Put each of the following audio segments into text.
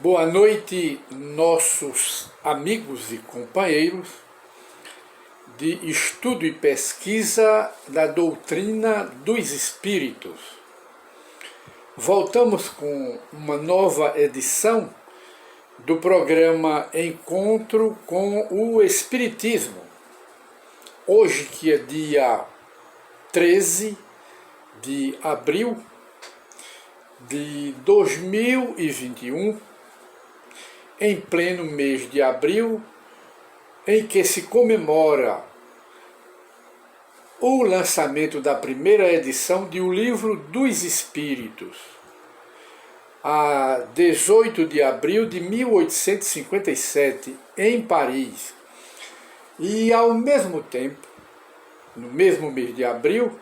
Boa noite, nossos amigos e companheiros de estudo e pesquisa da doutrina dos espíritos. Voltamos com uma nova edição do programa Encontro com o Espiritismo. Hoje, que é dia 13 de abril de 2021, em pleno mês de abril, em que se comemora o lançamento da primeira edição de O Livro dos Espíritos, a 18 de abril de 1857, em Paris. E, ao mesmo tempo, no mesmo mês de abril,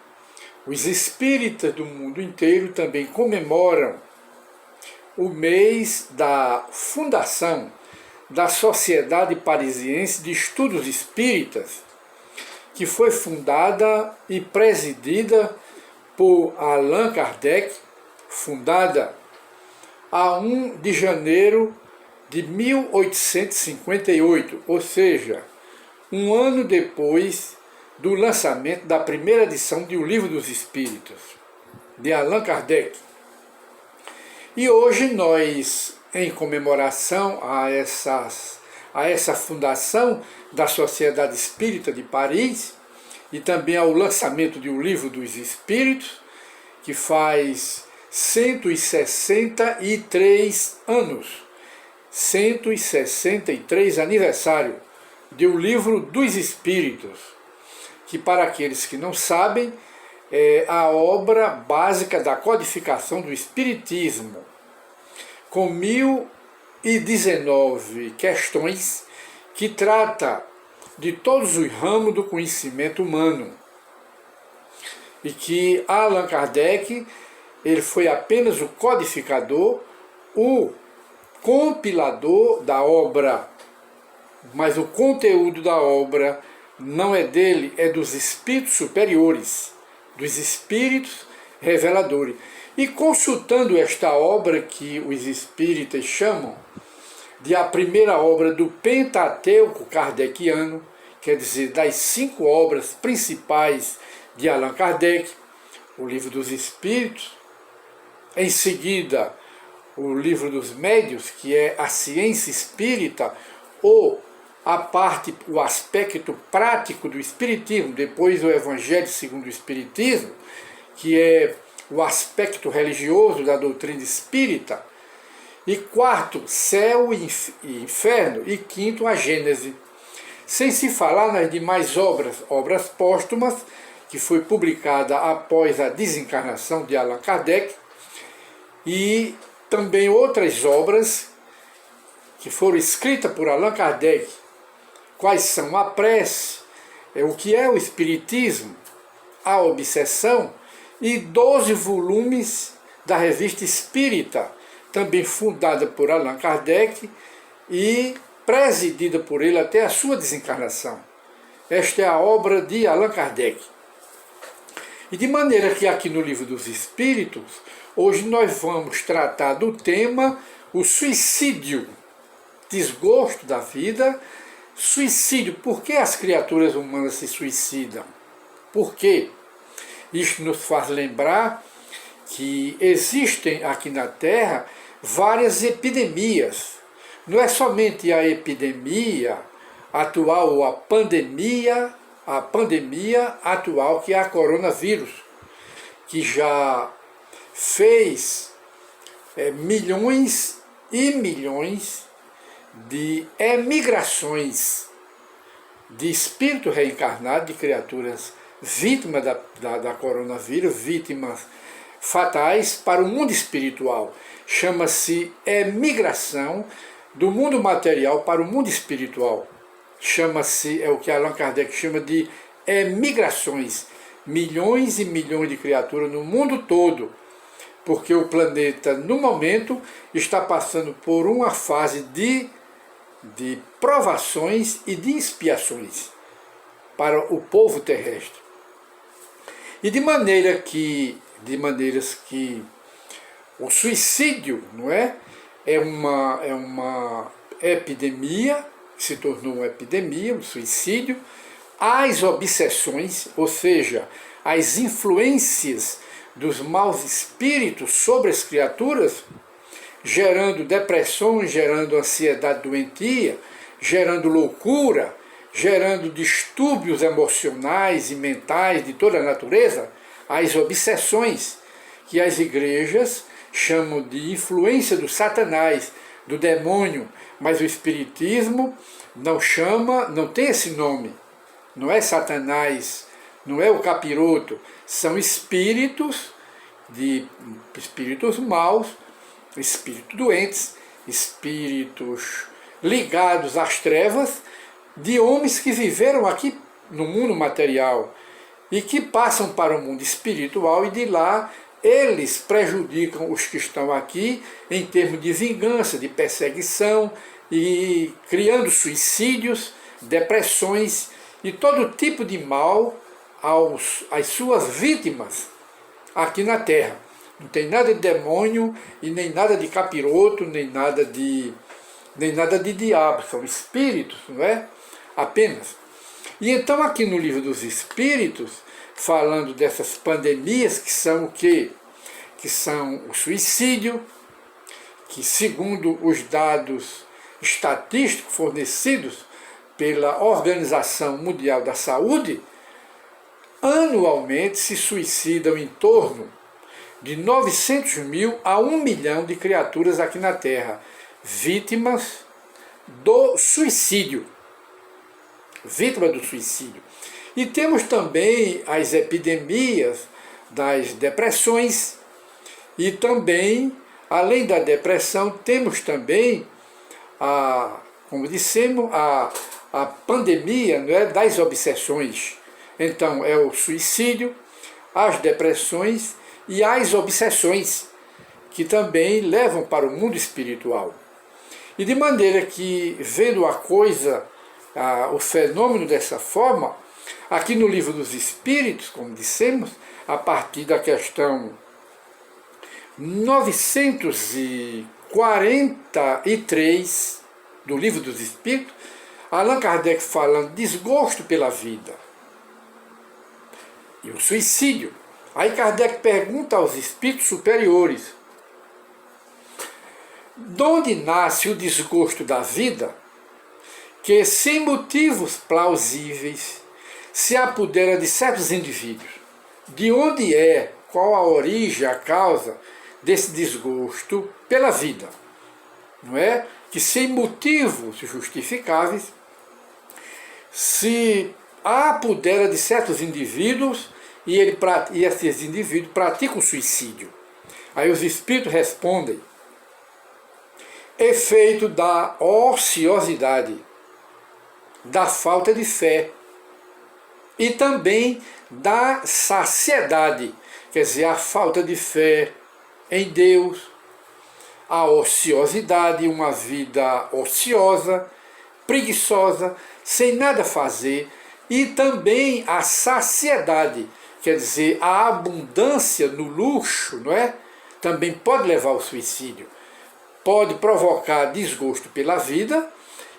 os espíritas do mundo inteiro também comemoram o mês da fundação da Sociedade Parisiense de Estudos Espíritas, que foi fundada e presidida por Allan Kardec, fundada a 1 de janeiro de 1858, ou seja, um ano depois do lançamento da primeira edição de O Livro dos Espíritos, de Allan Kardec. E hoje nós, em comemoração a essa fundação da Sociedade Espírita de Paris e também ao lançamento de O Livro dos Espíritos, que faz 163 anos, 163 aniversário de O Livro dos Espíritos, que, para aqueles que não sabem, é a obra básica da codificação do Espiritismo, com 1019 questões que trata de todos os ramos do conhecimento humano. E que Allan Kardec, ele foi apenas o codificador, o compilador da obra, mas o conteúdo da obra não é dele, é dos espíritos superiores, dos espíritos reveladores. E consultando esta obra que os espíritas chamam de a primeira obra do Pentateuco kardeciano, quer dizer, das 5 obras principais de Allan Kardec, o Livro dos Espíritos, em seguida o Livro dos Médiuns, que é a ciência espírita, ou o aspecto prático do Espiritismo, depois o Evangelho segundo o Espiritismo, que é o aspecto religioso da doutrina espírita, e quarto, céu e inferno, e quinto, a Gênese. Sem se falar nas demais obras póstumas, que foi publicada após a desencarnação de Allan Kardec, e também outras obras que foram escritas por Allan Kardec, quais são a prece, o que é o espiritismo, a obsessão, e 12 volumes da Revista Espírita, também fundada por Allan Kardec e presidida por ele até a sua desencarnação. Esta é a obra de Allan Kardec. E de maneira que aqui no Livro dos Espíritos, hoje nós vamos tratar do tema o suicídio, desgosto da vida. Suicídio, por que as criaturas humanas se suicidam? Por quê? Isto nos faz lembrar que existem aqui na Terra várias epidemias. Não é somente a epidemia atual, ou a pandemia atual, que é a coronavírus, que já fez milhões e milhões de emigrações de espírito reencarnado, de criaturas vítimas da coronavírus, vítimas fatais para o mundo espiritual. Chama-se emigração do mundo material para o mundo espiritual. Chama-se, é o que Allan Kardec chama de emigrações. Milhões e milhões de criaturas no mundo todo, porque o planeta, no momento, está passando por uma fase de provações e de expiações para o povo terrestre. E de maneiras que o suicídio, não é? é uma epidemia, se tornou uma epidemia, um suicídio, as obsessões, ou seja, as influências dos maus espíritos sobre as criaturas, gerando depressões, gerando ansiedade doentia, gerando loucura, gerando distúrbios emocionais e mentais de toda a natureza, as obsessões, que as igrejas chamam de influência do Satanás, do demônio, mas o Espiritismo não chama, não tem esse nome. Não é Satanás, não é o capiroto, são espíritos maus, espíritos doentes, espíritos ligados às trevas, de homens que viveram aqui no mundo material e que passam para o mundo espiritual, e de lá eles prejudicam os que estão aqui em termos de vingança, de perseguição, e criando suicídios, depressões e todo tipo de mal às suas vítimas aqui na Terra. Não tem nada de demônio e nem nada de capiroto, nem nada de diabo, são espíritos, não é? Apenas. E então aqui no Livro dos Espíritos, falando dessas pandemias, que são o quê? Que são o suicídio, que segundo os dados estatísticos fornecidos pela Organização Mundial da Saúde, anualmente se suicidam em torno de 900 mil a 1 milhão de criaturas aqui na Terra, vítimas do suicídio. Vítimas do suicídio. E temos também as epidemias das depressões, e também, além da depressão, temos também, como dissemos, a pandemia, não é, das obsessões. Então, é o suicídio, as depressões e as obsessões, que também levam para o mundo espiritual. E de maneira que, vendo a coisa, o fenômeno dessa forma, aqui no Livro dos Espíritos, como dissemos, a partir da questão 943 do Livro dos Espíritos, Allan Kardec falando desgosto pela vida e o suicídio. Aí Kardec pergunta aos espíritos superiores: de onde nasce o desgosto da vida, que sem motivos plausíveis se apodera de certos indivíduos? De onde é, qual a origem, a causa desse desgosto pela vida? Não é? Que sem motivos justificáveis se apodera de certos indivíduos e esses indivíduos praticam suicídio. Aí os espíritos respondem: efeito da ociosidade, da falta de fé e também da saciedade, quer dizer, a falta de fé em Deus, a ociosidade, uma vida ociosa, preguiçosa, sem nada fazer, e também a saciedade, quer dizer, a abundância no luxo, não é? Também pode levar ao suicídio. Pode provocar desgosto pela vida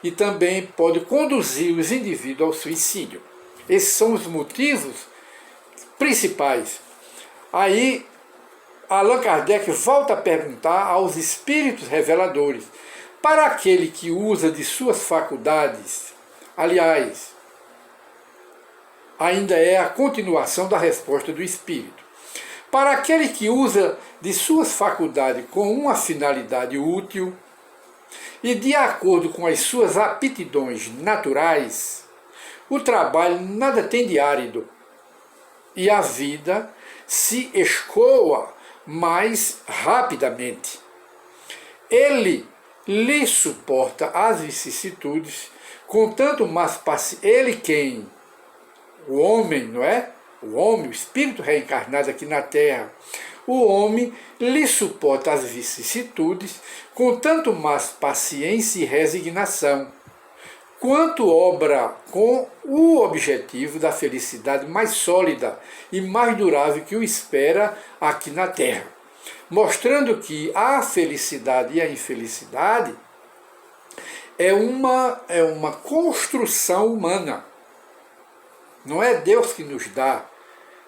e também pode conduzir os indivíduos ao suicídio. Esses são os motivos principais. Aí, Allan Kardec volta a perguntar aos espíritos reveladores: para aquele que usa de suas faculdades, aliás, ainda é a continuação da resposta do espírito. Para aquele que usa de suas faculdades com uma finalidade útil e de acordo com as suas aptidões naturais, o trabalho nada tem de árido e a vida se escoa mais rapidamente. Ele lhe suporta as vicissitudes com tanto mais paciência. Ele quem? O homem, não é? O homem, o espírito reencarnado aqui na Terra. O homem lhe suporta as vicissitudes com tanto mais paciência e resignação, quanto obra com o objetivo da felicidade mais sólida e mais durável que o espera aqui na Terra. mostrando que a felicidade e a infelicidade é uma construção humana. Não é Deus que nos dá.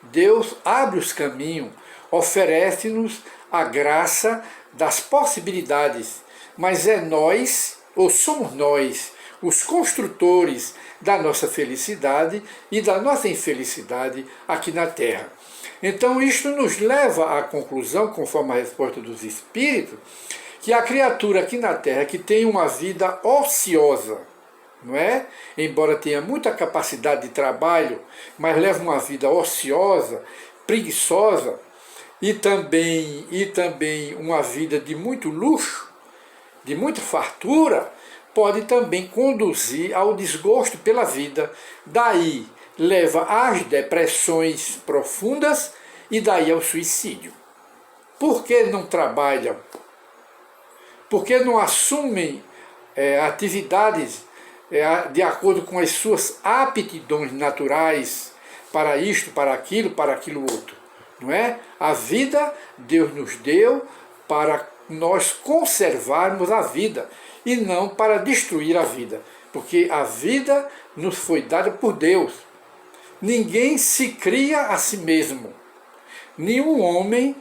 Deus abre os caminhos, oferece-nos a graça das possibilidades, mas é nós, ou somos nós, os construtores da nossa felicidade e da nossa infelicidade aqui na Terra. Então isto nos leva à conclusão, conforme a resposta dos Espíritos, que a criatura aqui na Terra que tem uma vida ociosa, não é? Embora tenha muita capacidade de trabalho, mas leva uma vida ociosa, preguiçosa, e também uma vida de muito luxo, de muita fartura, pode também conduzir ao desgosto pela vida. Daí leva às depressões profundas e daí ao suicídio. Por que não trabalham? Por que não assumem atividades de acordo com as suas aptidões naturais para isto, para aquilo outro? Não é? A vida Deus nos deu para nós conservarmos a vida e não para destruir a vida, porque a vida nos foi dada por Deus. Ninguém se cria a si mesmo. Nenhum homem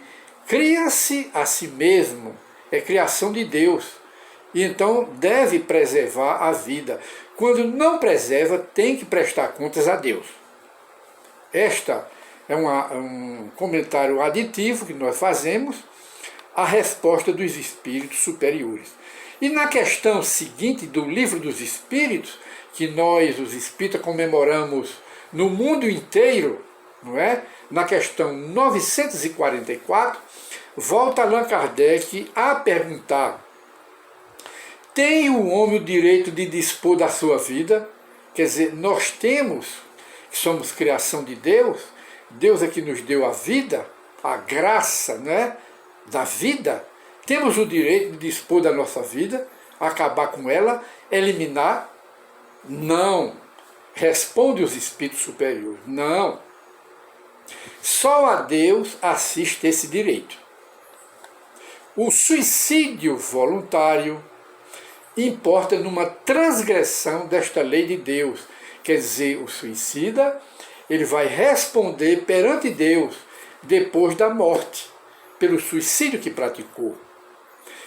cria-se a si mesmo. É criação de Deus. E então deve preservar a vida. Quando não preserva, tem que prestar contas a Deus. Esta é um comentário aditivo que nós fazemos à resposta dos espíritos superiores. E na questão seguinte do Livro dos Espíritos, que nós, os espíritas, comemoramos no mundo inteiro, não é? Na questão 944, volta Allan Kardec a perguntar: tem o homem o direito de dispor da sua vida? Quer dizer, nós temos, que somos criação de Deus, Deus é que nos deu a vida, a graça, né, da vida. Temos o direito de dispor da nossa vida, acabar com ela, eliminar? Não. Responde os espíritos superiores: não. Só a Deus assiste esse direito. O suicídio voluntário importa numa transgressão desta lei de Deus. Quer dizer, o suicida, ele vai responder perante Deus depois da morte, pelo suicídio que praticou.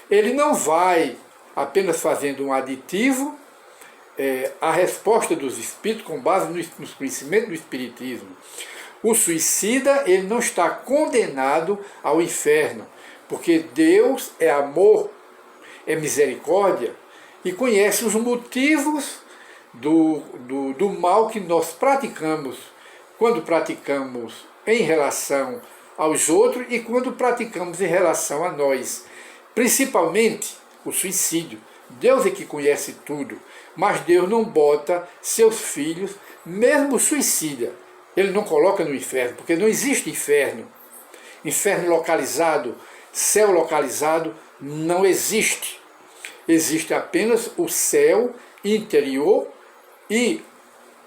Ele não vai apenas fazendo um aditivo à resposta dos espíritos com base nos conhecimentos do espiritismo. O suicida, ele não está condenado ao inferno, porque Deus é amor, é misericórdia e conhece os motivos do mal que nós praticamos, quando praticamos em relação aos outros e quando praticamos em relação a nós. Principalmente o suicídio. Deus é que conhece tudo, mas Deus não bota seus filhos, mesmo suicida, Ele não coloca no inferno, porque não existe inferno. Inferno localizado, céu localizado, não existe. Existe apenas o céu interior e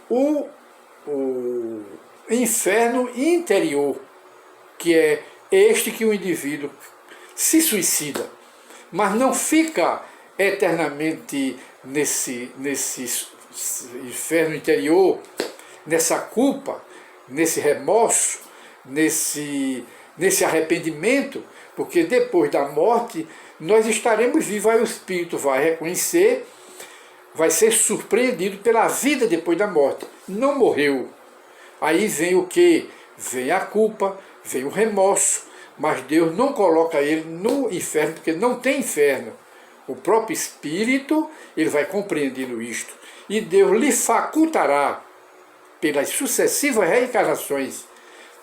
o inferno interior, que é este que o indivíduo se suicida, mas não fica eternamente nesse inferno interior, nessa culpa, nesse remorso, nesse arrependimento, porque depois da morte nós estaremos vivos, aí o espírito vai reconhecer, vai ser surpreendido pela vida depois da morte. Não morreu. Aí vem o quê? Vem a culpa, vem o remorso, mas Deus não coloca ele no inferno, porque não tem inferno. O próprio espírito, ele vai compreendendo isto. E Deus lhe facultará, pelas sucessivas reencarnações,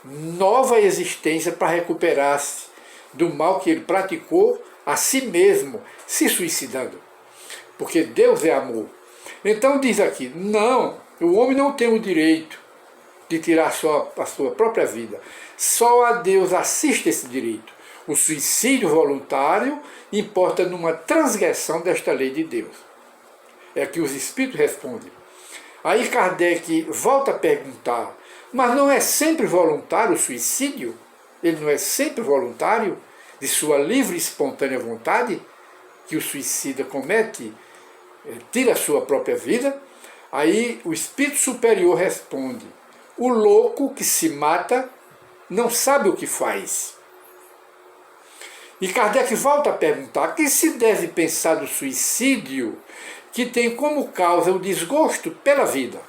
nova existência para recuperar-se do mal que ele praticou a si mesmo, se suicidando. Porque Deus é amor. Então diz aqui, não, o homem não tem o direito de tirar a sua própria vida. Só a Deus assiste esse direito. O suicídio voluntário importa numa transgressão desta lei de Deus. É que os espíritos respondem. Aí Kardec volta a perguntar, mas não é sempre voluntário o suicídio? Ele não é sempre voluntário? de sua livre e espontânea vontade, que o suicida comete, tira a sua própria vida, aí o espírito superior responde: o louco que se mata não sabe o que faz. E Kardec volta a perguntar: que se deve pensar do suicídio que tem como causa o desgosto pela vida?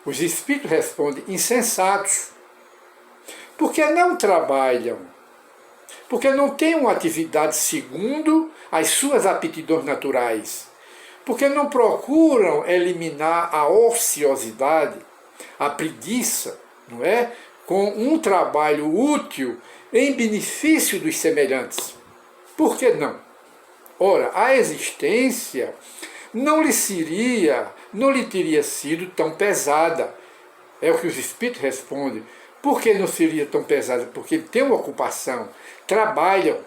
Os espíritos respondem: insensatos. Porque não trabalham, porque não têm uma atividade segundo as suas aptidões naturais, porque não procuram eliminar a ociosidade, a preguiça, não é? Com um trabalho útil em benefício dos semelhantes. Por que não? Ora, a existência não lhe teria sido tão pesada. É o que os espíritos respondem. Por que não seria tão pesada? Porque tem uma ocupação, trabalham.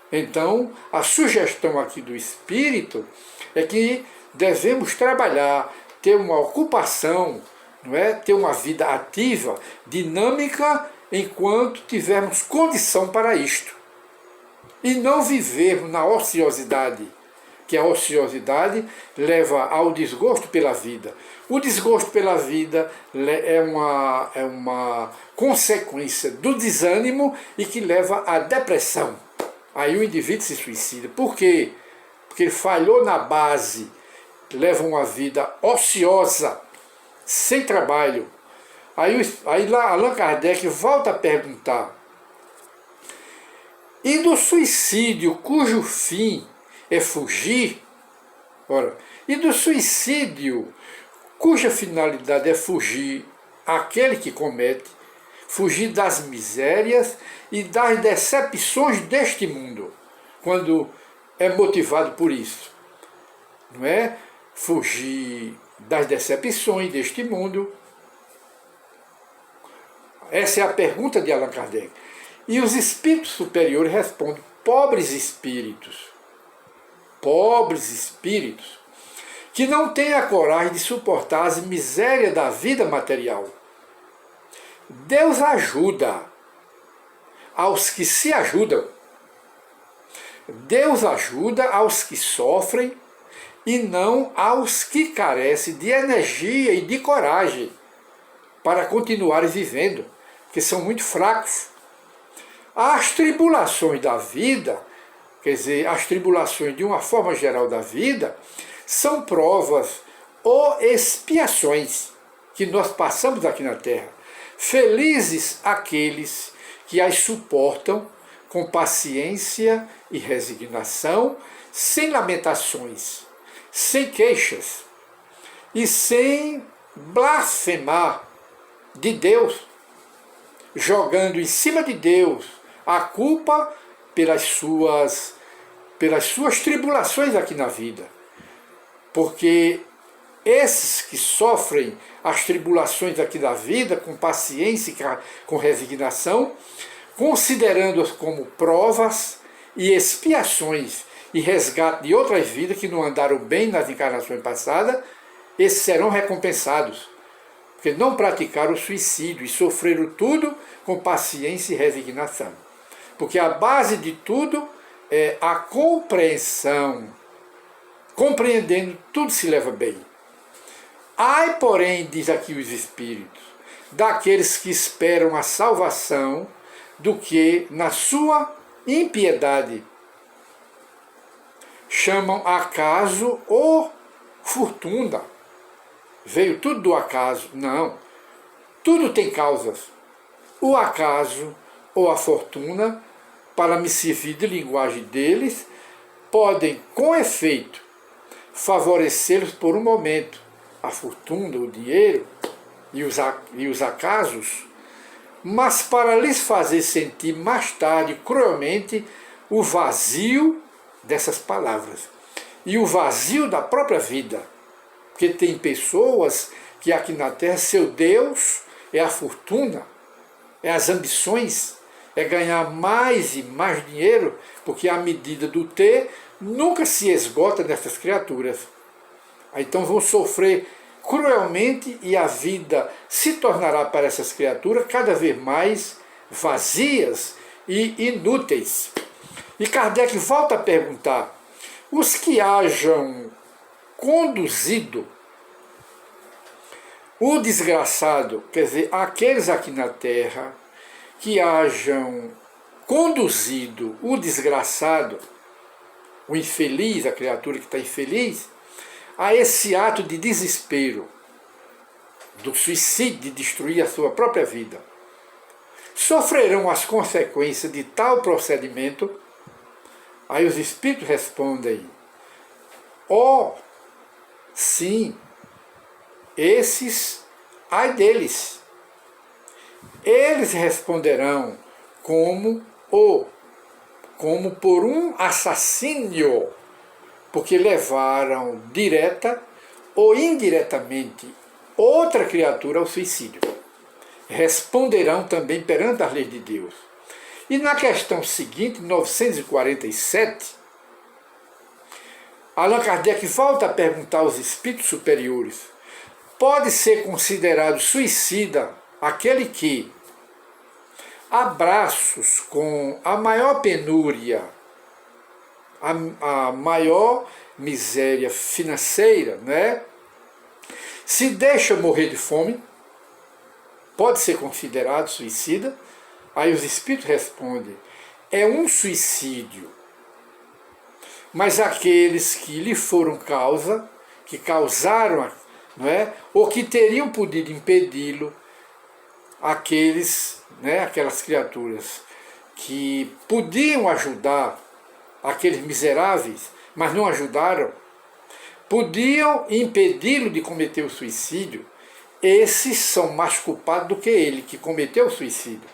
Então, a sugestão aqui do espírito é que devemos trabalhar, ter uma ocupação, não é? Ter uma vida ativa, dinâmica, enquanto tivermos condição para isto. E não vivermos na ociosidade, que a ociosidade leva ao desgosto pela vida. O desgosto pela vida é uma consequência do desânimo e que leva à depressão. Aí o indivíduo se suicida. Por quê? Porque ele falhou na base, leva uma vida ociosa, sem trabalho. Aí lá Allan Kardec volta a perguntar: e do suicídio cujo fim é fugir? Ora, e do suicídio cuja finalidade é fugir aquele que comete, fugir das misérias e das decepções deste mundo, quando é motivado por isso, não é? Fugir das decepções deste mundo. Essa é a pergunta de Allan Kardec. E os espíritos superiores respondem: pobres espíritos, que não têm a coragem de suportar as misérias da vida material. Deus ajuda aos que se ajudam. Deus ajuda aos que sofrem e não aos que carecem de energia e de coragem para continuarem vivendo, que são muito fracos. As tribulações da vida, quer dizer, as tribulações de uma forma geral da vida, são provas ou expiações que nós passamos aqui na Terra. Felizes aqueles que as suportam com paciência e resignação, sem lamentações, sem queixas e sem blasfemar de Deus, jogando em cima de Deus a culpa pelas suas tribulações aqui na vida. Porque esses que sofrem as tribulações aqui da vida com paciência e com resignação, considerando-as como provas e expiações e resgate de outras vidas que não andaram bem nas encarnações passadas, esses serão recompensados, porque não praticaram o suicídio e sofreram tudo com paciência e resignação. Porque a base de tudo é a compreensão. Compreendendo, tudo se leva bem. Ai, porém, diz aqui os Espíritos, daqueles que esperam a salvação do que, na sua impiedade, chamam acaso ou fortuna. Veio tudo do acaso. Não. Tudo tem causas. O acaso ou a fortuna, para me servir de linguagem deles, podem, com efeito, favorecê-los por um momento. A fortuna, o dinheiro e os acasos, mas para lhes fazer sentir mais tarde, cruelmente, o vazio dessas palavras e o vazio da própria vida. Porque tem pessoas que aqui na Terra, seu Deus é a fortuna, é as ambições, é ganhar mais e mais dinheiro, porque a medida do ter nunca se esgota nessas criaturas. Então vão sofrer cruelmente e a vida se tornará para essas criaturas cada vez mais vazias e inúteis. E Kardec volta a perguntar: os que hajam conduzido o desgraçado, quer dizer, aqueles aqui na Terra que hajam conduzido o desgraçado, o infeliz, a criatura que está infeliz, a esse ato de desespero, do suicídio, de destruir a sua própria vida, sofrerão as consequências de tal procedimento? Aí os espíritos respondem: oh, sim, esses, ai deles. Eles responderão como por um assassínio, porque levaram direta ou indiretamente outra criatura ao suicídio. Responderão também perante as leis de Deus. E na questão seguinte, 947, Allan Kardec volta a perguntar aos espíritos superiores: pode ser considerado suicida aquele que, a braços com a maior penúria, a maior miséria financeira, né, se deixa morrer de fome? Pode ser considerado suicida? Aí os espíritos respondem: é um suicídio, mas aqueles que lhe foram causa, que causaram, não é, ou que teriam podido impedi-lo, aqueles, né, aquelas criaturas que podiam ajudar aqueles miseráveis, mas não ajudaram, podiam impedi-lo de cometer o suicídio, esses são mais culpados do que ele, que cometeu o suicídio.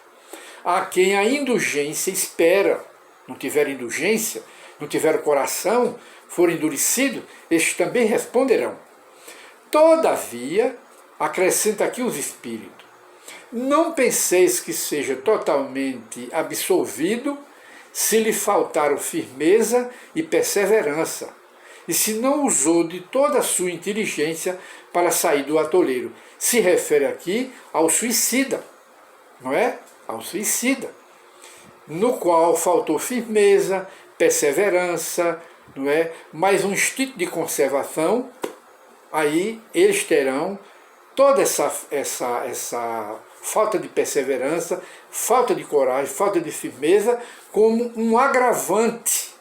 A quem a indulgência espera, não tiver indulgência, não tiver o coração, for endurecido, estes também responderão. Todavia, acrescenta aqui os espíritos: não penseis que seja totalmente absolvido se lhe faltaram firmeza e perseverança, e se não usou de toda a sua inteligência para sair do atoleiro. Se refere aqui ao suicida, não é? Ao suicida, no qual faltou firmeza, perseverança, não é? Mas um instinto de conservação. Aí eles terão toda essa falta de perseverança, falta de coragem, falta de firmeza, como um agravante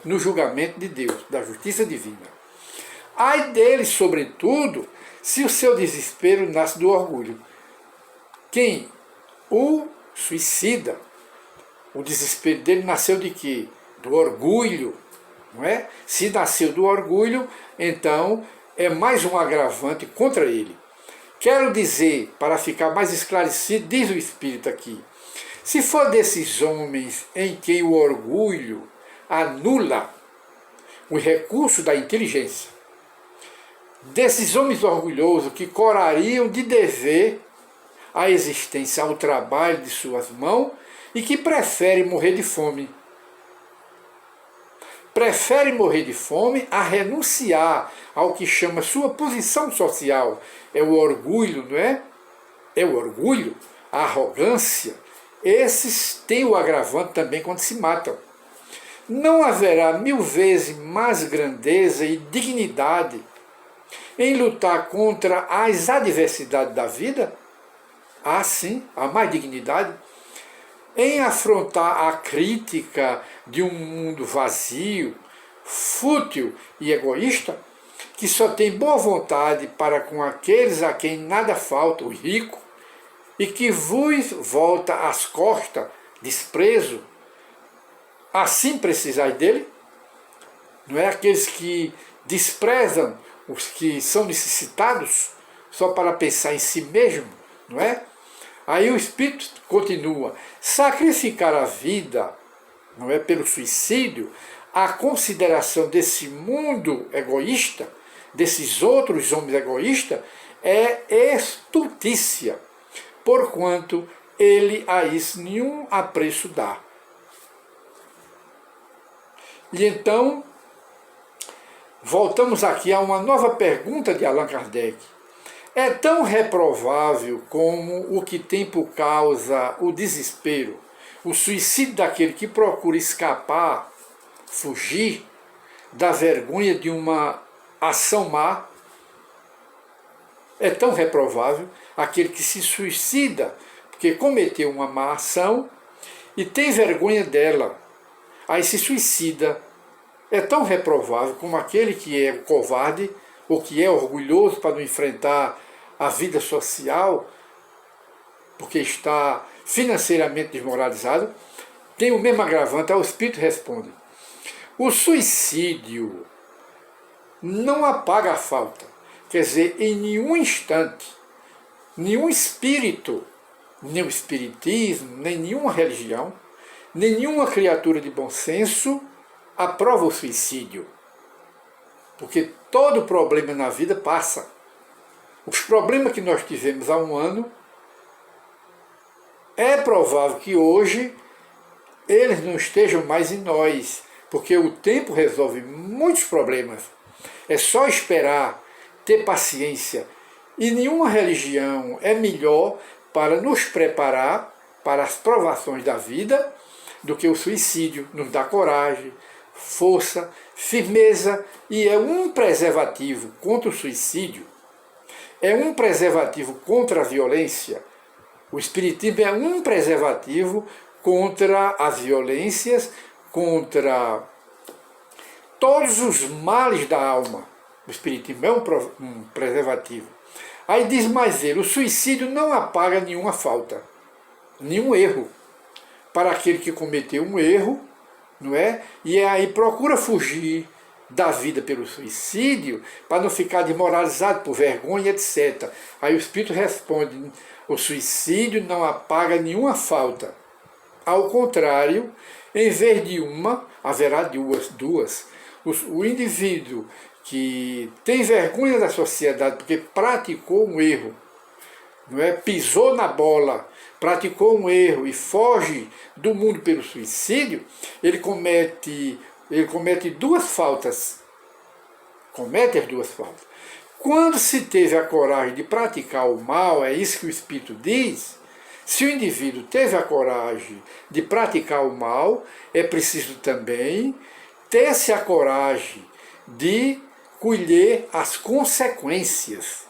no julgamento de Deus, da justiça divina. Ai deles, sobretudo, se o seu desespero nasce do orgulho. Quem? O suicida. O desespero dele nasceu de quê? Do orgulho, não é? Se nasceu do orgulho, então é mais um agravante contra ele. Quero dizer, para ficar mais esclarecido, diz o Espírito aqui: se for desses homens em quem o orgulho anula o recurso da inteligência, desses homens orgulhosos que corariam de dever a existência ao trabalho de suas mãos e que preferem morrer de fome. Prefere morrer de fome a renunciar ao que chama sua posição social. É o orgulho, não é? É o orgulho, a arrogância. Esses têm o agravante também quando se matam. Não haverá 1000 vezes mais grandeza e dignidade em lutar contra as adversidades da vida? Há sim, há mais dignidade em afrontar a crítica de um mundo vazio, fútil e egoísta, que só tem boa vontade para com aqueles a quem nada falta, o rico, e que vos volta às costas, desprezo. Assim precisais dele? Não é aqueles que desprezam os que são necessitados só para pensar em si mesmo, não é? Aí o Espírito continua: sacrificar a vida, não é, pelo suicídio, a consideração desse mundo egoísta, desses outros homens egoístas, é estultícia, porquanto ele a isso nenhum apreço dá. E então, voltamos aqui a uma nova pergunta de Allan Kardec. É tão reprovável como o que tem por causa o desespero O suicídio daquele que procura escapar, fugir da vergonha de uma ação má, é tão reprovável. Aquele que se suicida porque cometeu uma má ação e tem vergonha dela, aí se suicida, é tão reprovável como aquele que é covarde ou que é orgulhoso para não enfrentar a vida social, porque está financeiramente desmoralizado, tem o mesmo agravante. Aí o Espírito responde: o suicídio não apaga a falta. Quer dizer, em nenhum instante, nenhum espírito, nem o espiritismo, nem nenhuma religião, nenhuma criatura de bom senso aprova o suicídio. Porque todo problema na vida passa. Os problemas que nós tivemos há um ano, é provável que hoje eles não estejam mais em nós, porque o tempo resolve muitos problemas. É só esperar, ter paciência. E nenhuma religião é melhor para nos preparar para as provações da vida do que o suicídio. Nos dá coragem, força, firmeza, e é um preservativo contra o suicídio, é um preservativo contra a violência. O Espiritismo é um preservativo contra as violências, contra todos os males da alma. O Espiritismo é um preservativo. Aí diz mais ele: o suicídio não apaga nenhuma falta, nenhum erro. Para aquele que cometeu um erro, não é? E aí procura fugir da vida pelo suicídio, para não ficar desmoralizado por vergonha, etc. Aí o Espírito responde: o suicídio não apaga nenhuma falta. Ao contrário, em vez de uma, haverá duas. O indivíduo que tem vergonha da sociedade porque praticou um erro, não é? Pisou na bola, praticou um erro e foge do mundo pelo suicídio, ele comete duas faltas. Comete as duas faltas. Quando se teve a coragem de praticar o mal, é isso que o Espírito diz, se o indivíduo teve a coragem de praticar o mal, é preciso também ter-se a coragem de colher as consequências,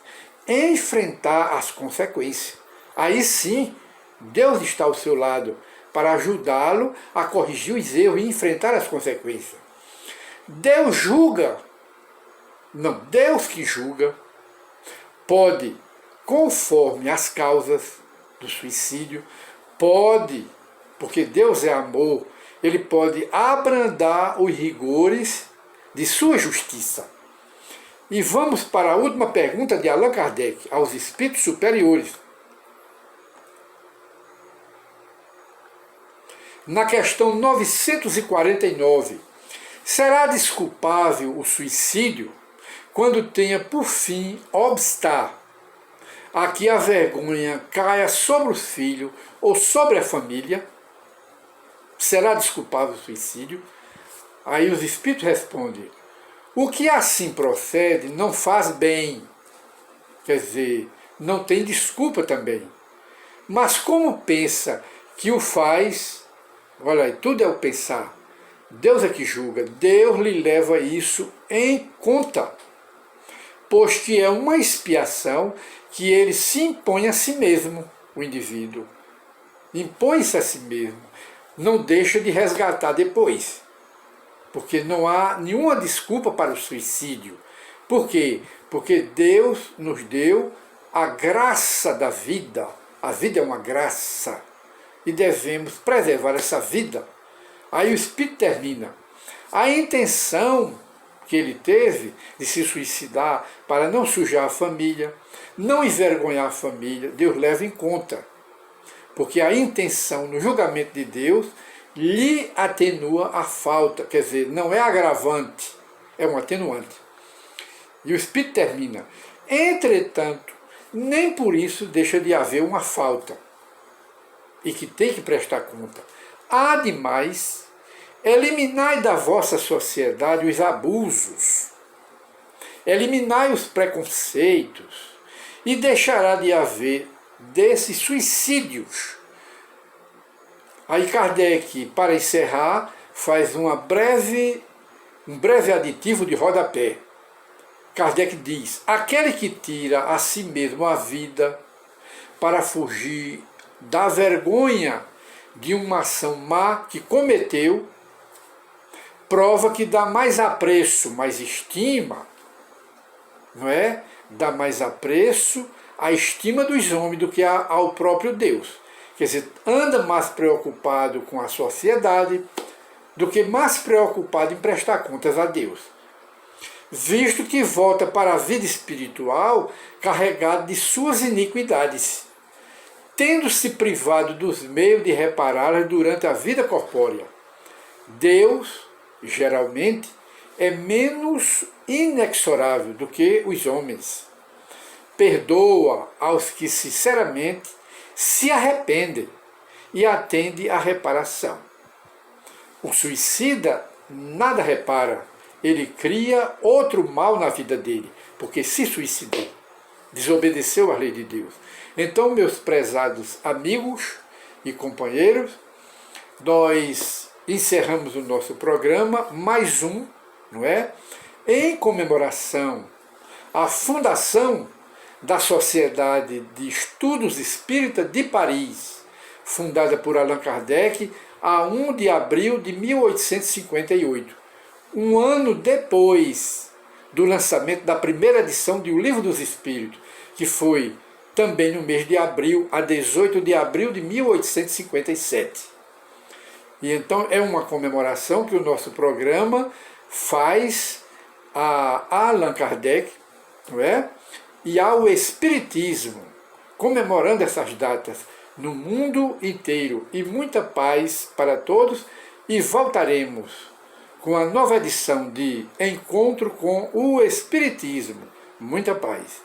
enfrentar as consequências. Aí sim, Deus está ao seu lado para ajudá-lo a corrigir os erros e enfrentar as consequências. Deus julga, não, Deus que julga, pode, conforme as causas do suicídio, pode, porque Deus é amor, ele pode abrandar os rigores de sua justiça. E vamos para a última pergunta de Allan Kardec, aos espíritos superiores. Na questão 949, será desculpável o suicídio quando tenha por fim obstar a que a vergonha caia sobre o filho ou sobre a família? Será desculpável o suicídio? Aí os espíritos respondem: o que assim procede não faz bem, quer dizer, não tem desculpa também. Mas como pensa que o faz, olha aí, tudo é o pensar. Deus é que julga, Deus lhe leva isso em conta, pois que é uma expiação que ele se impõe a si mesmo, o indivíduo. Impõe-se a si mesmo, não deixa de resgatar depois. Porque não há nenhuma desculpa para o suicídio. Por quê? Porque Deus nos deu a graça da vida. A vida é uma graça. E devemos preservar essa vida. Aí o Espírito termina: a intenção que ele teve de se suicidar para não sujar a família, não envergonhar a família, Deus leva em conta. Porque a intenção no julgamento de Deus lhe atenua a falta, quer dizer, não é agravante, é um atenuante. E o Espírito termina: entretanto, nem por isso deixa de haver uma falta, e que tem que prestar conta. Ademais, eliminai da vossa sociedade os abusos, eliminai os preconceitos, e deixará de haver desses suicídios. Aí Kardec, para encerrar, faz um breve aditivo de rodapé. Kardec diz: aquele que tira a si mesmo a vida para fugir da vergonha de uma ação má que cometeu, prova que dá mais apreço, mais estima, não é? Dá mais apreço à estima dos homens do que ao próprio Deus. Quer dizer, anda mais preocupado com a sociedade do que mais preocupado em prestar contas a Deus, visto que volta para a vida espiritual carregado de suas iniquidades, tendo-se privado dos meios de repará-las durante a vida corpórea. Deus, geralmente, é menos inexorável do que os homens. Perdoa aos que sinceramente se arrependem e atende à reparação. O suicida nada repara, ele cria outro mal na vida dele, porque se suicidou, desobedeceu à lei de Deus. Então, meus prezados amigos e companheiros, nós encerramos o nosso programa, mais um, não é? Em comemoração à fundação da Sociedade de Estudos Espíritas de Paris, fundada por Allan Kardec a 1 de abril de 1858, um ano depois do lançamento da primeira edição de O Livro dos Espíritos, que foi também no mês de abril, a 18 de abril de 1857. E então é uma comemoração que o nosso programa faz a Allan Kardec, não é? E ao Espiritismo, comemorando essas datas no mundo inteiro. E muita paz para todos, e voltaremos com a nova edição de Encontro com o Espiritismo. Muita paz.